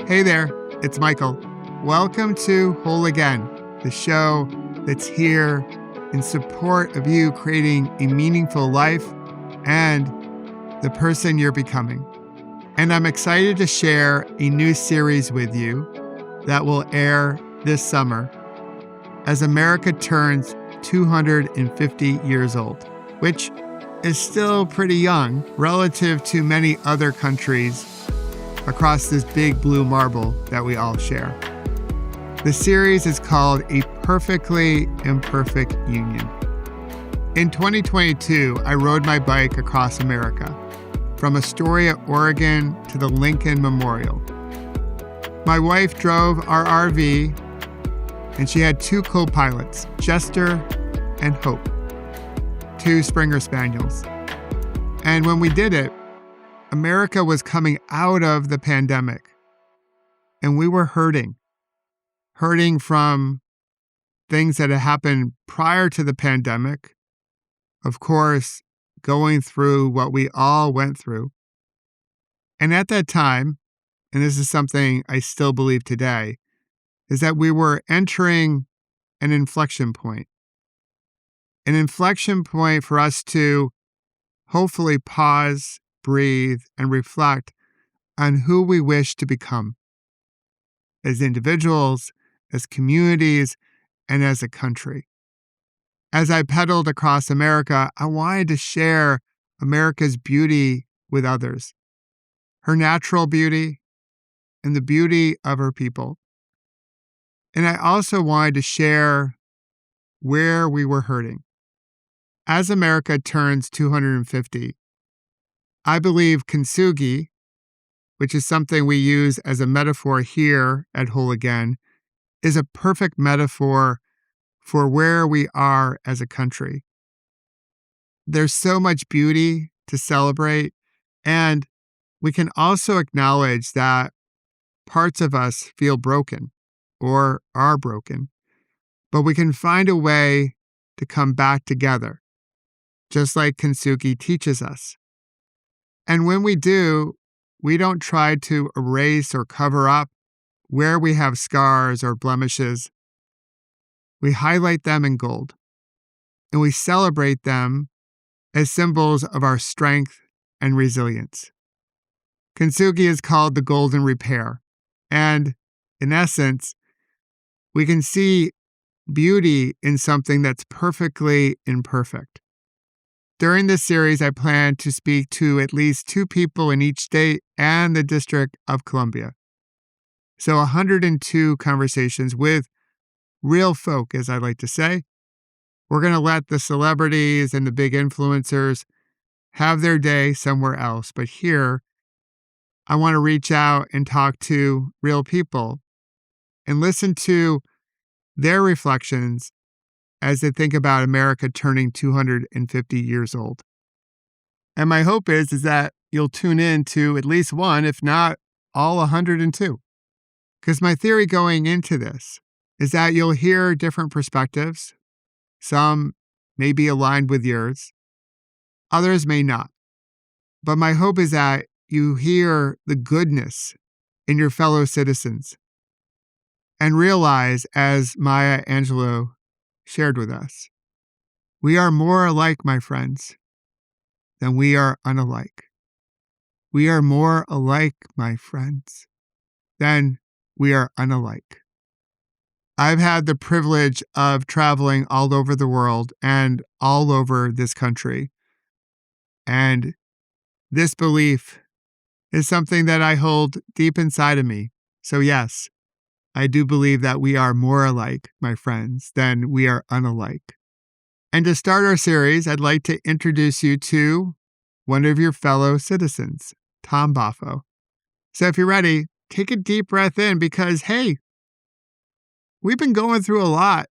Hey there, it's Michael. Welcome to Whole Again, the show that's here in support of you creating a meaningful life and the person you're becoming. And I'm excited to share a new series with you that will air this summer as America turns 250 years old, which is still pretty young relative to many other countries across this big blue marble that we all share. The series is called A Perfectly Imperfect Union. In 2022, I rode my bike across America, from Astoria, Oregon to the Lincoln Memorial. My wife drove our RV, and she had two co-pilots, Jester and Hope, two Springer Spaniels. And when we did it, America was coming out of the pandemic, and we were hurting from things that had happened prior to the pandemic. Of course, going through what we all went through. And at that time, and this is something I still believe today, is that we were entering an inflection point. An inflection point for us to hopefully pause, breathe, and reflect on who we wish to become as individuals, as communities, and as a country. As I pedaled across America, I wanted to share America's beauty with others, her natural beauty and the beauty of her people. And I also wanted to share where we were hurting. As America turns 250, I believe Kinstugi, which is something we use as a metaphor here at Whole Again, is a perfect metaphor for where we are as a country. There's so much beauty to celebrate, and we can also acknowledge that parts of us feel broken or are broken, but we can find a way to come back together, just like Kinstugi teaches us. And when we do, we don't try to erase or cover up where we have scars or blemishes. We highlight them in gold, and we celebrate them as symbols of our strength and resilience. Kinstugi is called the golden repair, and in essence, we can see beauty in something that's perfectly imperfect. During this series, I plan to speak to at least two people in each state and the District of Columbia. So 102 conversations with real folk, as I like to say. We're going to let the celebrities and the big influencers have their day somewhere else. But here, I want to reach out and talk to real people and listen to their reflections as they think about America turning 250 years old. And my hope is that you'll tune in to at least one, if not all 102. Because my theory going into this is that you'll hear different perspectives. Some may be aligned with yours. Others may not. But my hope is that you hear the goodness in your fellow citizens and realize, as Maya Angelou shared with us, we are more alike, my friends, than we are unalike. We are more alike, my friends, than we are unalike. I've had the privilege of traveling all over the world and all over this country. And this belief is something that I hold deep inside of me. So yes, I do believe that we are more alike, my friends, than we are unalike. And to start our series, I'd like to introduce you to one of your fellow citizens, Tom Buffo. So if you're ready, take a deep breath in because, hey, we've been going through a lot,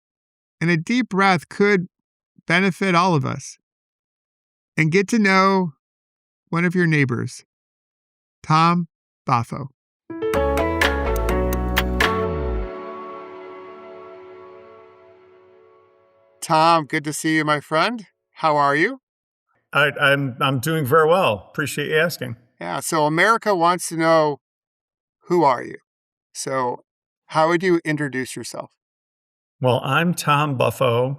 and a deep breath could benefit all of us. And get to know one of your neighbors, Tom Buffo. Tom, good to see you, my friend. How are you? I'm doing very well. Appreciate you asking. Yeah, so America wants to know, who are you? So, how would you introduce yourself? Well, I'm Tom Buffo.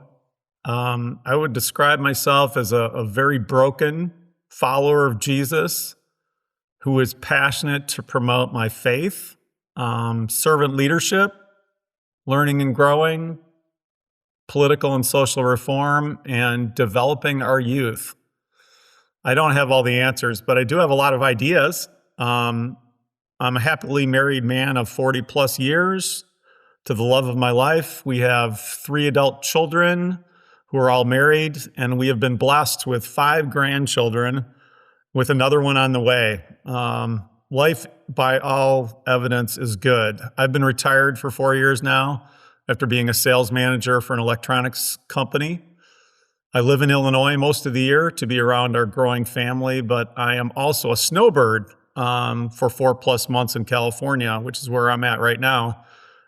I would describe myself as a very broken follower of Jesus who is passionate to promote my faith, servant leadership, learning and growing, political and social reform, and developing our youth. I don't have all the answers, but I do have a lot of ideas. I'm a happily married man of 40 plus years to the love of my life. We have 3 adult children who are all married, and we have been blessed with 5 grandchildren, with another one on the way. Life, by all evidence, is good. I've been retired for 4 years now after being a sales manager for an electronics company. I live in Illinois most of the year to be around our growing family, but I am also a snowbird for 4+ months in California, which is where I'm at right now.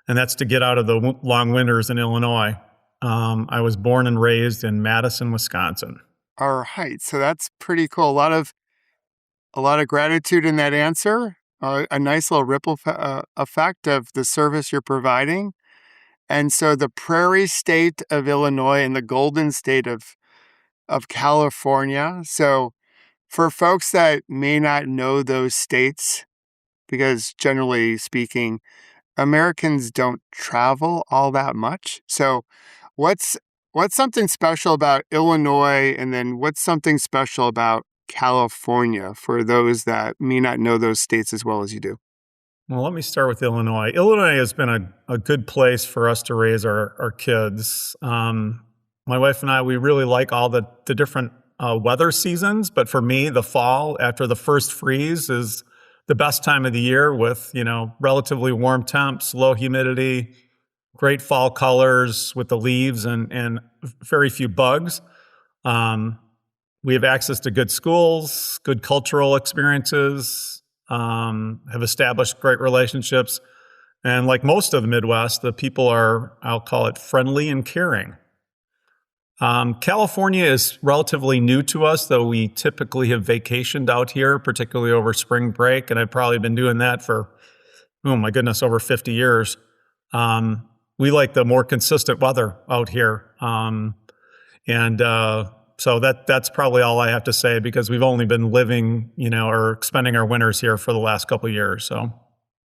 And that's to get out of the long winters in Illinois. I was born and raised in Madison, Wisconsin. All right, so that's pretty cool. A lot of gratitude in that answer. A nice little ripple effect of the service you're providing. And so the prairie state of Illinois and the golden state of California. So for folks that may not know those states, because generally speaking, Americans don't travel all that much. So what's what's something special about Illinois, and then what's something special about California for those that may not know those states as well as you do? Well, let me start with Illinois. Illinois has been a good place for us to raise our kids. My wife and I, we really like all the different weather seasons, but for me, the fall after the first freeze is the best time of the year with, relatively warm temps, low humidity, great fall colors with the leaves and very few bugs. We have access to good schools, good cultural experiences, have established great relationships. And like most of the Midwest, the people are, I'll call it, friendly and caring. California is relatively new to us, though we typically have vacationed out here, particularly over spring break. And I've probably been doing that for, oh my goodness, over 50 years. We like the more consistent weather out here. So that's probably all I have to say, because we've only been living, or spending our winters here for the last couple of years. So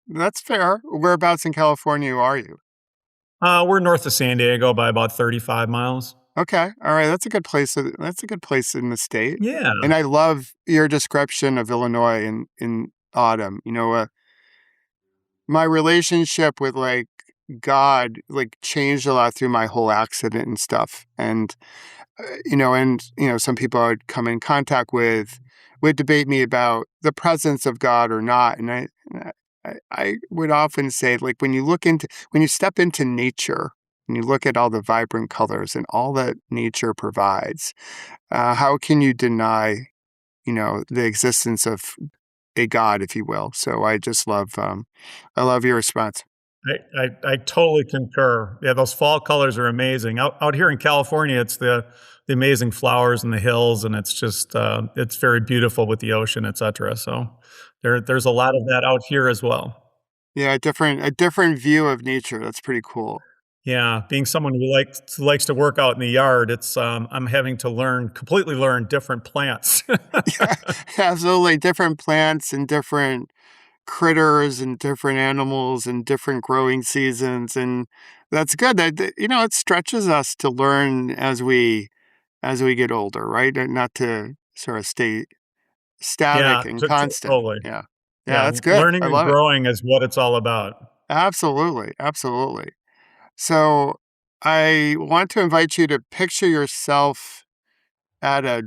That's fair. Whereabouts in California are you? we're north of San Diego by about 35 miles. Okay. All right. That's a good place. That's a good place in the state. Yeah. And I love your description of Illinois in autumn. My relationship with God changed a lot through my whole accident and stuff. And some people I would come in contact with would debate me about the presence of God or not. And I would often say, when you step into nature and you look at all the vibrant colors and all that nature provides, how can you deny, the existence of a God, if you will? So I just I love your response. I totally concur. Yeah, those fall colors are amazing. Out here in California, it's the amazing flowers and the hills, and it's just it's very beautiful with the ocean, etc. So there's a lot of that out here as well. Yeah, a different view of nature. That's pretty cool. Yeah, being someone who likes to work out in the yard, it's I'm having to completely learn different plants. Yeah, absolutely. Different plants and different critters and different animals and different growing seasons. And that's good. It stretches us to learn as we get older, right? And not to sort of stay Yeah, static and constant. totally. Yeah. Yeah, Yeah, that's good. learning I and love it. growing is what it's all about. Absolutely. Absolutely. So I want to invite you to picture yourself at a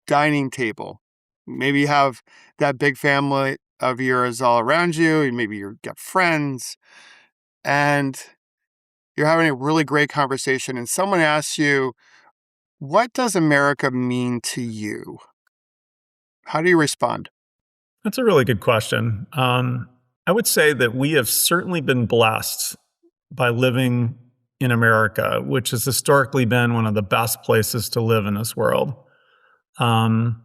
dining table. Maybe you have that big family of yours all around you, and maybe you've got friends, and you're having a really great conversation, and someone asks you, "What does America mean to you?" How do you respond? That's a really good question. I would say that we have certainly been blessed by living in America, which has historically been one of the best places to live in this world. Um,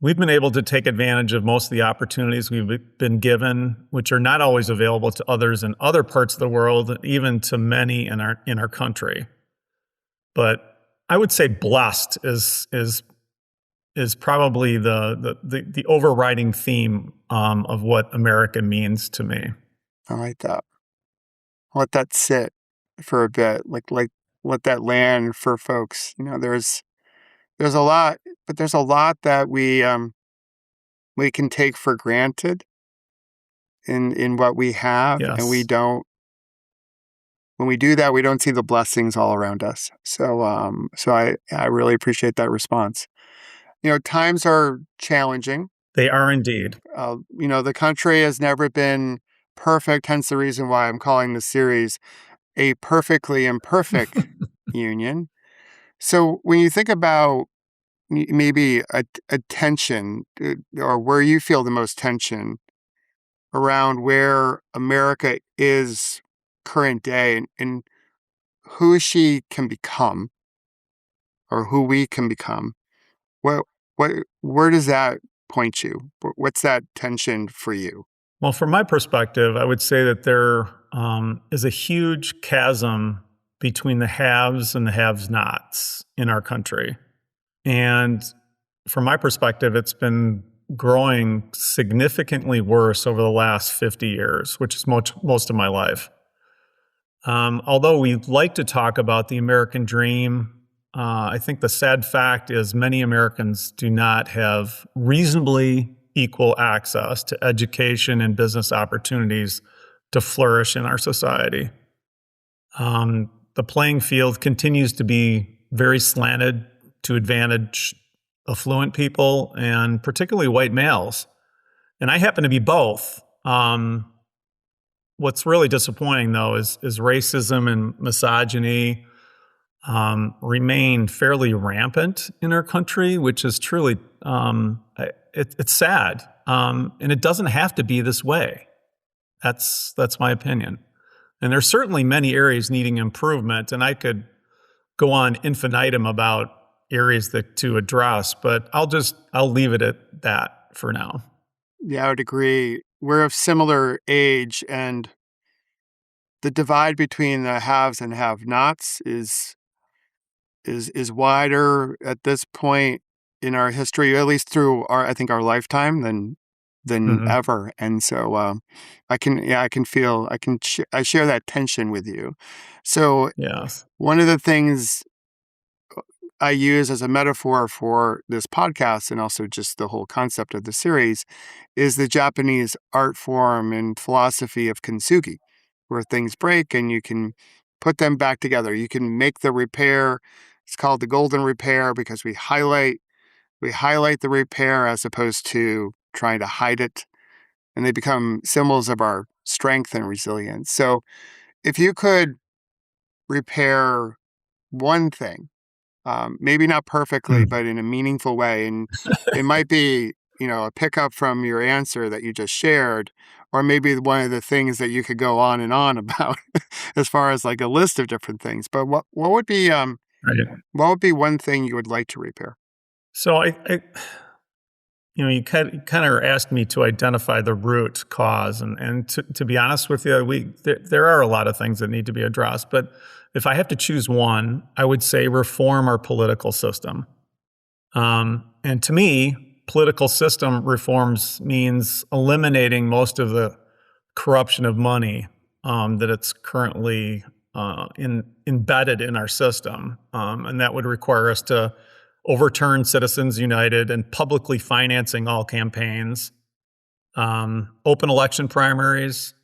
we've been able to take advantage of most of the opportunities we've been given, which are not always available to others in other parts of the world, even to many in our country. But I would say blessed is probably the overriding theme of what America means to me. I like that. Let that sit for a bit. Like let that land for folks. There's a lot, but there's a lot that we can take for granted in what we have, and we Yes. don't. When we do that, we don't see the blessings all around us. So I really appreciate that response. Times are challenging. They are indeed. The country has never been perfect, hence the reason why I'm calling the series A Perfectly Imperfect Union. So when you think about maybe a tension, or where you feel the most tension around where America is current day, and who she can become, or who we can become, what where does that point you? What's that tension for you? Well, from my perspective, I would say that there is a huge chasm between the haves and the have-nots in our country. And from my perspective, it's been growing significantly worse over the last 50 years, which is most of my life. Although we like to talk about the American dream, I think the sad fact is many Americans do not have reasonably equal access to education and business opportunities to flourish in our society. The playing field continues to be very slanted to advantage affluent people, and particularly white males. And I happen to be both. What's really disappointing, though, is racism and misogyny remain fairly rampant in our country, which is truly, it's sad. And it doesn't have to be this way. That's my opinion. And there's certainly many areas needing improvement, and I could go on infinitum about areas to address, but I'll leave it at that for now. Yeah, I would agree. We're of similar age, and the divide between the haves and have-nots is wider at this point in our history, at least through I think our lifetime, than ever. And so I share that tension with you. So Yes. one of the things I use as a metaphor for this podcast, and also just the whole concept of the series, is the Japanese art form and philosophy of Kinstugi, where things break and you can put them back together. You can make the repair. It's called the golden repair because we highlight the repair as opposed to trying to hide it, and they become symbols of our strength and resilience. So if you could repair one thing, maybe not perfectly, but in a meaningful way. And it might be, a pickup from your answer that you just shared, or maybe one of the things that you could go on and on about as far as like a list of different things. But what would be what would be one thing you would like to repair? So you kind of asked me to identify the root cause, and to be honest with you, there are a lot of things that need to be addressed. But if I have to choose one, I would say reform our political system. And to me, political system reforms means eliminating most of the corruption of money that it's currently embedded in our system, and that would require us to overturn Citizens United and publicly financing all campaigns, open election primaries,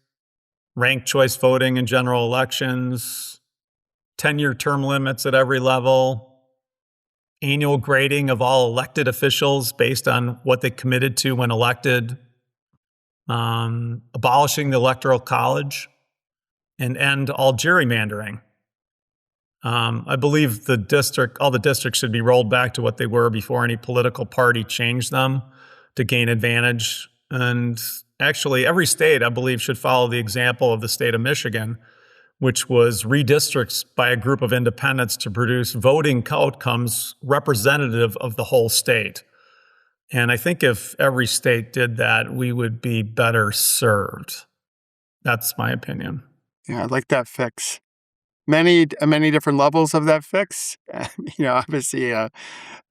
ranked choice voting in general elections, 10-year term limits at every level, annual grading of all elected officials based on what they committed to when elected, abolishing the Electoral College, and end all gerrymandering. I believe all the districts should be rolled back to what they were before any political party changed them to gain advantage. And actually, every state, I believe, should follow the example of the state of Michigan, which was redistricts by a group of independents to produce voting outcomes representative of the whole state. And I think if every state did that, we would be better served. That's my opinion. Yeah, I like that fix. Many different levels of that fix. Obviously,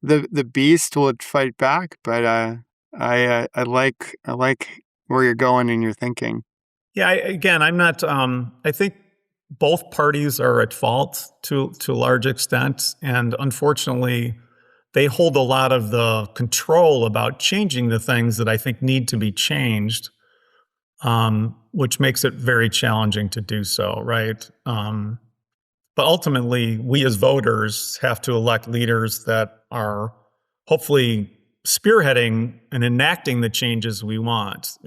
the beast would fight back, but I like where you're going in your thinking. Yeah, I'm not. I think both parties are at fault to a large extent, and unfortunately, they hold a lot of the control about changing the things that I think need to be changed, which makes it very challenging to do so. Right. But ultimately, we as voters have to elect leaders that are hopefully spearheading and enacting the changes we want.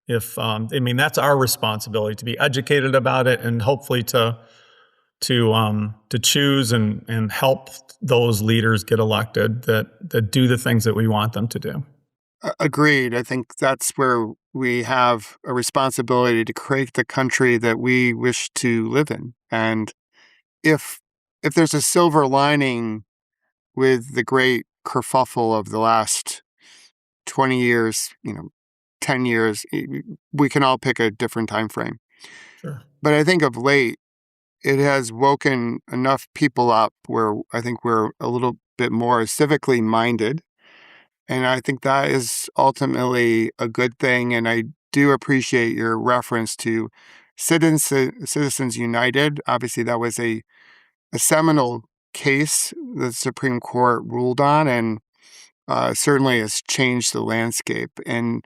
That's our responsibility to be educated about it and hopefully to choose and help those leaders get elected that do the things that we want them to do. Agreed. I think that's where we have a responsibility to create the country that we wish to live in. And if there's a silver lining with the great kerfuffle of the last 20 years, 10 years, we can all pick a different time frame. Sure. But I think of late, it has woken enough people up where I think we're a little bit more civically minded. And I think that is ultimately a good thing. And I do appreciate your reference to Citizens United. Obviously, that was a seminal case the Supreme Court ruled on, and certainly has changed the landscape, and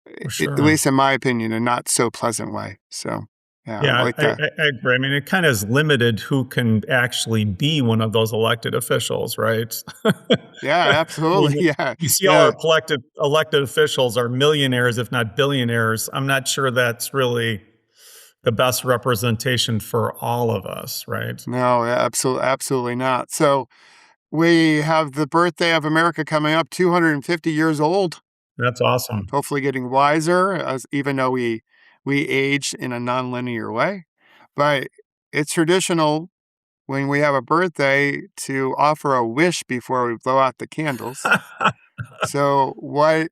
For at sure. least in my opinion, a not so pleasant way. So, yeah, I Yeah, like that. I agree. I mean, it kind of has limited who can actually be one of those elected officials, right? Yeah, I absolutely. mean, Yeah, you see all yeah. our elected officials are millionaires, if not billionaires. I'm not sure that's really the best representation for all of us, right? No, absolutely not. So we have the birthday of America coming up, 250 years old. That's awesome. Hopefully, getting wiser, as even though we age in a nonlinear way, but it's traditional when we have a birthday to offer a wish before we blow out the candles. So what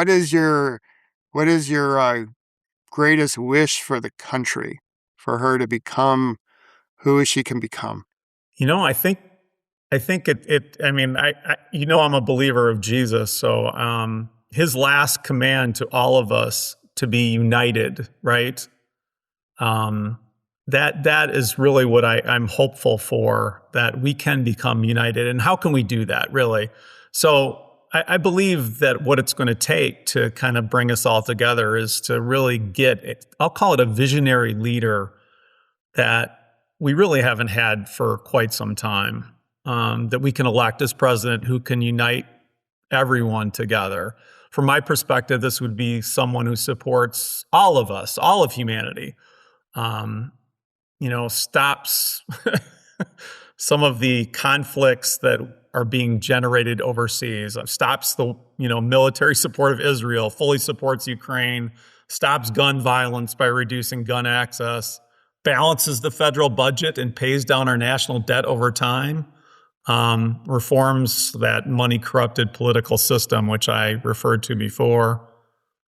is your greatest wish for the country, for her to become who she can become? I'm a believer of Jesus. So, his last command to all of us to be united, right? Um, that is really what I'm hopeful for, that we can become united. And how can we do that, really? So I believe that what it's going to take to kind of bring us all together is to really I'll call it a visionary leader that we really haven't had for quite some time, that we can elect as president who can unite everyone together. From my perspective, this would be someone who supports all of us, all of humanity, stops some of the conflicts that are being generated overseas, stops the, military support of Israel, fully supports Ukraine, stops gun violence by reducing gun access, balances the federal budget and pays down our national debt over time, reforms that money corrupted political system, which I referred to before,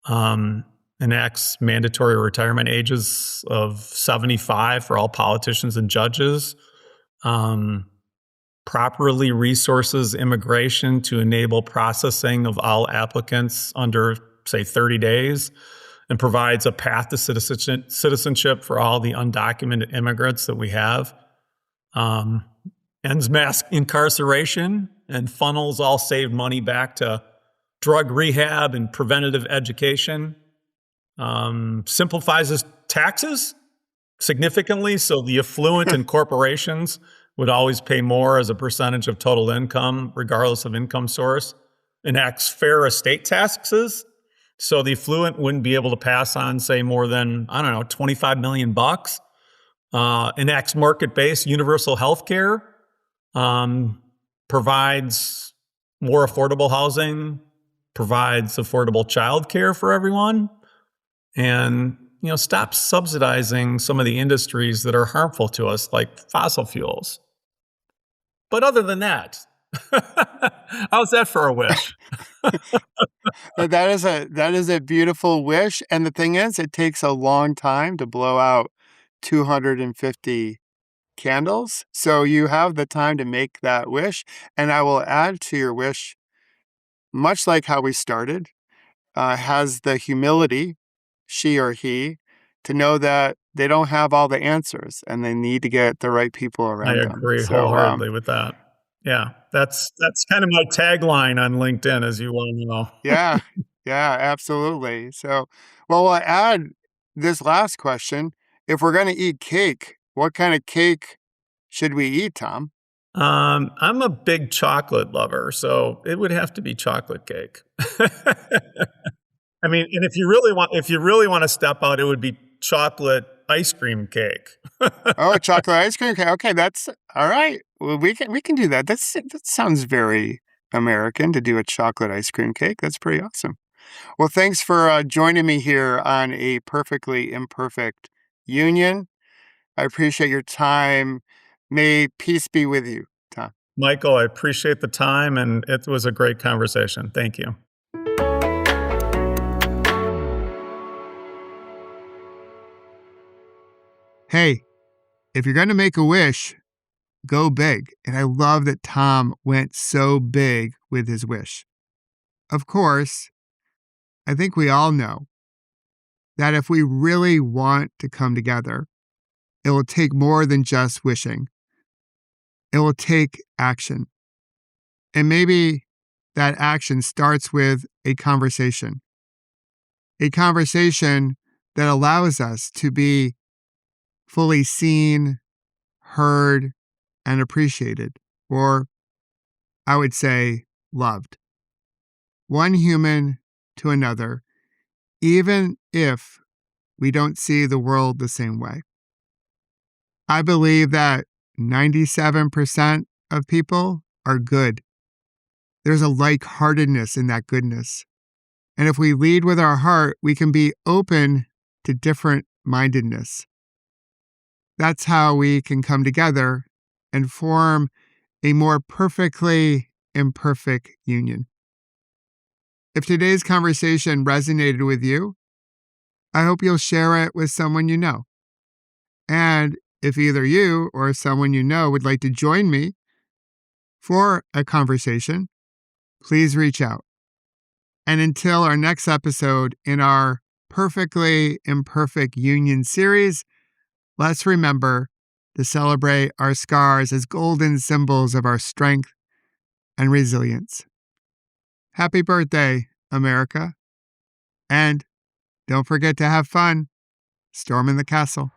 enacts mandatory retirement ages of 75 for all politicians and judges, properly resources immigration to enable processing of all applicants under, say, 30 days, and provides a path to citizenship for all the undocumented immigrants that we have, ends mass incarceration and funnels all saved money back to drug rehab and preventative education, simplifies his taxes significantly, so the affluent and corporations would always pay more as a percentage of total income, regardless of income source, enacts fair estate taxes, so the affluent wouldn't be able to pass on, say, more than, I don't know, $25 million, enacts market-based universal health care, provides more affordable housing, provides affordable child care for everyone, and stop subsidizing some of the industries that are harmful to us, like fossil fuels. But other than that, How's that for a wish? That is a beautiful wish. And the thing is, it takes a long time to blow out 250 candles. So you have the time to make that wish. And I will add to your wish, much like how we started, has the humility, she or he, to know that they don't have all the answers and they need to get the right people I around them. agree So, wholeheartedly with that. Yeah, that's kind of my tagline on LinkedIn, as you well know. yeah, yeah, absolutely. So, well, we'll add this last question. If we're going to eat cake, what kind of cake should we eat, Tom? I'm a big chocolate lover, so it would have to be chocolate cake. I mean, and if you really want to step out, it would be chocolate ice cream cake. Oh, chocolate ice cream cake. Okay, that's all right. Well, we can do that. That sounds very American to do a chocolate ice cream cake. That's pretty awesome. Well, thanks for joining me here on A Perfectly Imperfect Union. I appreciate your time. May peace be with you, Tom. Michael, I appreciate the time, and it was a great conversation. Thank you. Hey, if you're going to make a wish, go big. And I love that Tom went so big with his wish. Of course, I think we all know that if we really want to come together, it will take more than just wishing. It will take action. And maybe that action starts with a conversation that allows us to be fully seen, heard, and appreciated, or I would say loved. One human to another, even if we don't see the world the same way. I believe that 97% of people are good. There's a like-heartedness in that goodness. And if we lead with our heart, we can be open to different mindedness. That's how we can come together and form a more perfectly imperfect union. If today's conversation resonated with you, I hope you'll share it with someone you know. And if either you or someone you know would like to join me for a conversation, please reach out. And until our next episode in our Perfectly Imperfect Union series, let's remember to celebrate our scars as golden symbols of our strength and resilience. Happy birthday, America. And don't forget to have fun storming the castle.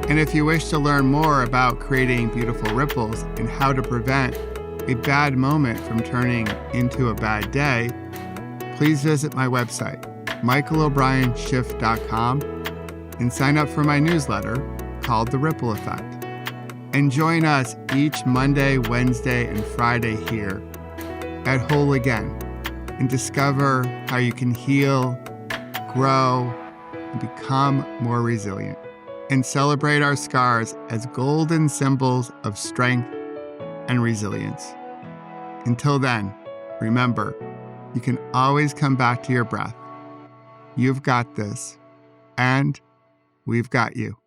And if you wish to learn more about creating beautiful ripples and how to prevent a bad moment from turning into a bad day, please visit my website, michaelobrienshift.com, and sign up for my newsletter called The Ripple Effect. And join us each Monday, Wednesday, and Friday here at Whole Again and discover how you can heal, grow, and become more resilient. And celebrate our scars as golden symbols of strength and resilience. Until then, remember, you can always come back to your breath. You've got this, and we've got you.